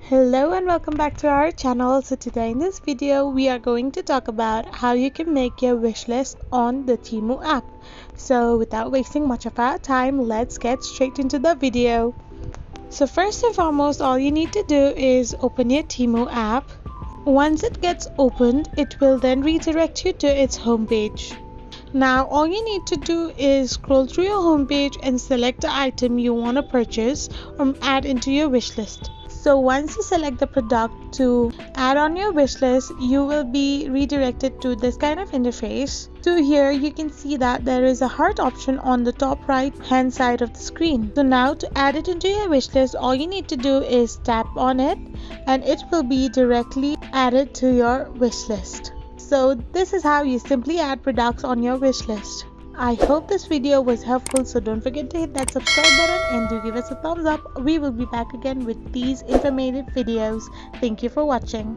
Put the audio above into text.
Hello and welcome back to our channel. So today in this video we are going to talk about how you can make your wish list on the Temu app. So without wasting much of our time, let's get straight into the video. So first and foremost, all you need to do is open your Temu app. Once it gets opened, it will then redirect you to its homepage. Now all you need to do is scroll through your homepage and select the item you want to purchase or add into your wish list. So once you select the product to add on your wish list, you will be redirected to this kind of interface. So here you can see that there is a heart option on the top right hand side of the screen. So now to add it into your wish list, all you need to do is tap on it and it will be directly added to your wish list. So this is how you simply add products on your wish list. I hope this video was helpful, so don't forget to hit that subscribe button and do give us a thumbs up. We will be back again with these informative videos. Thank you for watching.